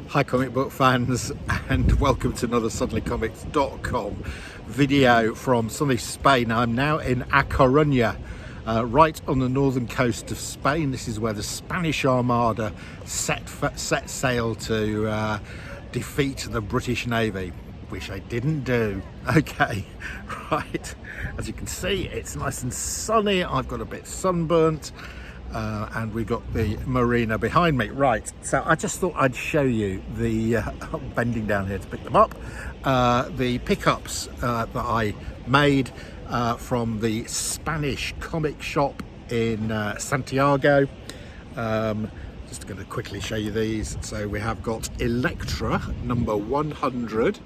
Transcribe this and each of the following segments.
Hi comic book fans, and welcome to another suddenlycomics.com video from sunny Spain. I'm now in A Coruña, right on the northern coast of Spain. This is where the Spanish Armada set sail to defeat the British Navy, which they didn't do. Okay, right, as you can see, it's nice and sunny. I've got a bit sunburnt. And we got the marina behind me. Right, so I just thought I'd show you the I'm bending down here to pick them up, the pickups that I made from the Spanish comic shop in Santiago. Just going to quickly show you these. So we have got Electra number 100.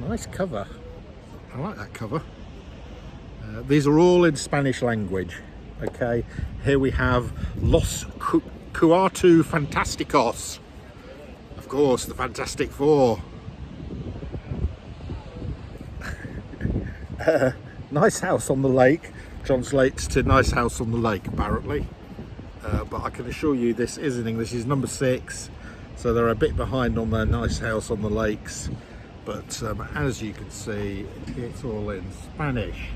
Nice cover, I like that cover. These are all in Spanish language. Okay, here we have Los Cuatro Fantásticos, of course, the Fantastic Four. Nice House on the Lake translates to Nice House on the Lake, apparently, but I can assure you this is in English. This is number 6, so they're a bit behind on their Nice House on the Lakes, but as you can see, it's all in Spanish.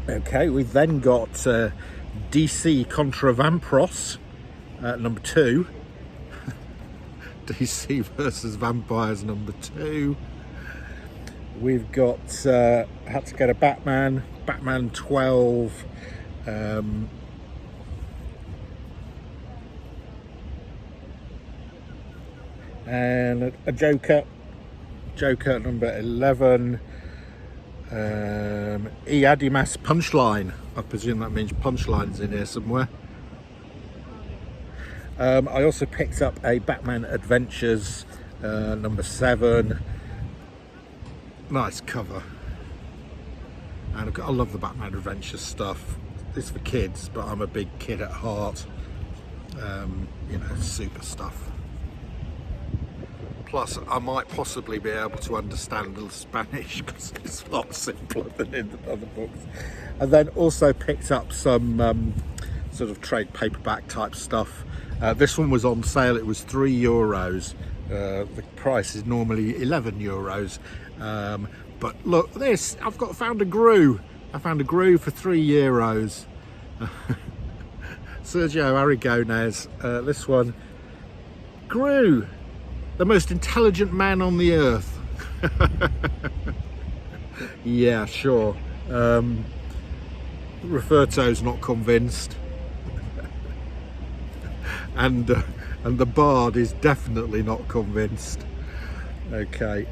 Okay, we've then got DC Contra Vampros, number 2. DC versus Vampires, number 2. We've got had to get a Batman 12. And a Joker number 11. Adimas Punchline, I presume that means Punchline's in here somewhere. I also picked up a Batman Adventures number 7. Nice cover, and I love the Batman Adventures stuff. It's for kids, but I'm a big kid at heart. You know, super stuff. Plus, I might possibly be able to understand the Spanish because it's a lot simpler than in the other books. And then also picked up some sort of trade paperback type stuff. This one was on sale. It was €3. The price is normally €11. But look, this, found a Gru. I found a Gru for €3. Sergio Aragonés, this one. Gru, the most intelligent man on the earth. Yeah, sure. Roberto's not convinced. And the Bard is definitely not convinced. Okay.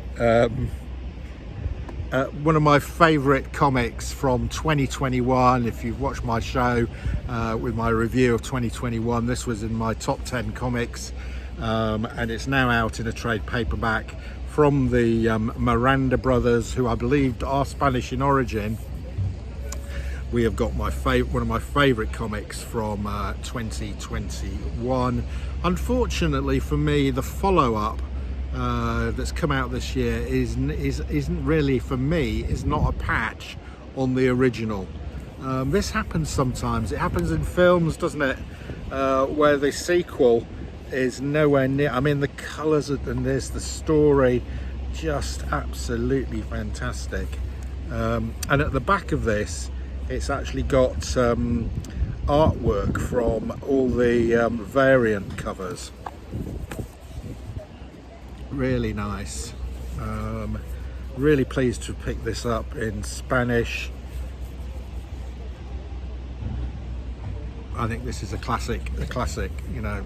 One of my favourite comics from 2021. If you've watched my show with my review of 2021, this was in my top 10 comics. And it's now out in a trade paperback from the Miranda brothers, who I believe are Spanish in origin. We have got one of my favourite comics from 2021. Unfortunately for me, the follow-up that's come out this year isn't really, for me, is not a patch on the original. This happens sometimes. It happens in films, doesn't it? Where the sequel is nowhere near. I mean, the colours and there's the story, just absolutely fantastic. And at the back of this, it's actually got artwork from all the variant covers. Really nice. Really pleased to pick this up in Spanish. I think this is a classic, you know.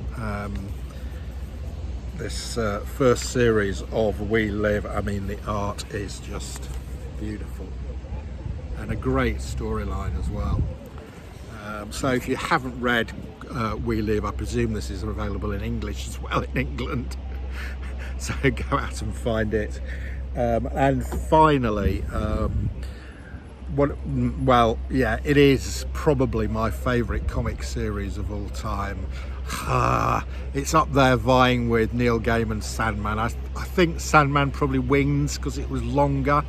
This first series of We Live, I mean, the art is just beautiful and a great storyline as well. So if you haven't read We Live, I presume this is available in English as well in England. So go out and find it. And finally, it is probably my favourite comic series of all time. It's up there vying with Neil Gaiman's Sandman. I think Sandman probably wins because it was longer,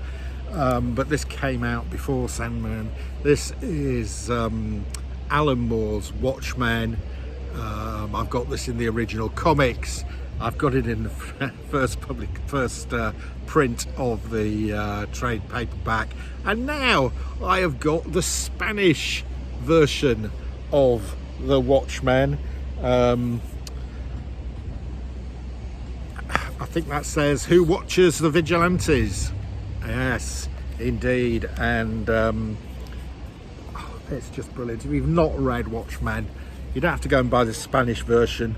but this came out before Sandman. This is Alan Moore's Watchmen. I've got this in the original comics. I've got it in the first print of the trade paperback, and now I have got the Spanish version of The Watchmen. I think that says, "Who watches the vigilantes?" Yes, indeed. And it's just brilliant. If you've not read Watchmen, you don't have to go and buy the Spanish version.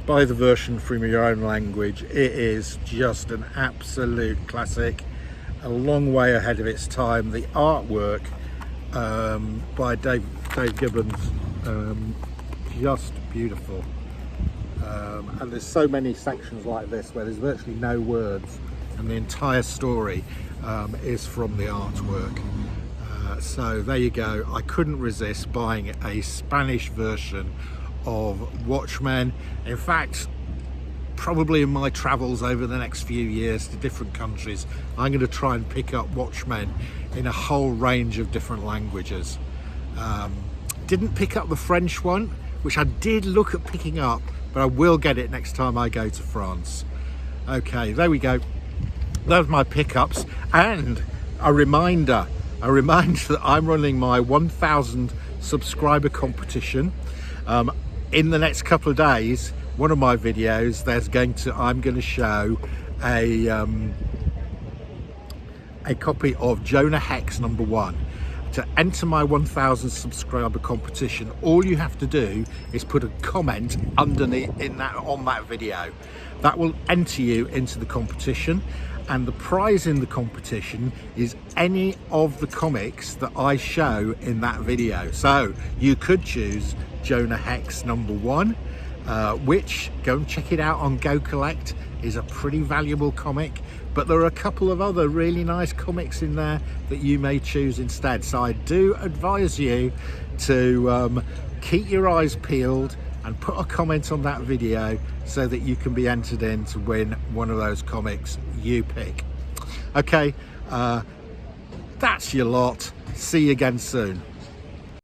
Buy the version from your own language. It is just an absolute classic, a long way ahead of its time. The artwork by Dave Gibbons, just beautiful. And there's so many sections like this where there's virtually no words, and the entire story is from the artwork. So there you go. I couldn't resist buying a Spanish version of Watchmen. In fact, probably in my travels over the next few years to different countries, I'm going to try and pick up Watchmen in a whole range of different languages. Didn't pick up the French one, which I did look at picking up, but I will get it next time I go to France. Okay, there we go. Those are my pickups, and a reminder that I'm running my 1,000 subscriber competition. In the next couple of days, one of my videos, I'm going to show a copy of Jonah Hex #1. To enter my 1,000 subscriber competition, all you have to do is put a comment underneath on that video. That will enter you into the competition, and the prize in the competition is any of the comics that I show in that video. So you could choose Jonah Hex #1, which, go and check it out on Go Collect, is a pretty valuable comic, but there are a couple of other really nice comics in there that you may choose instead. So I do advise you to keep your eyes peeled and put a comment on that video so that you can be entered in to win one of those comics you pick. Okay, that's your lot. See you again soon.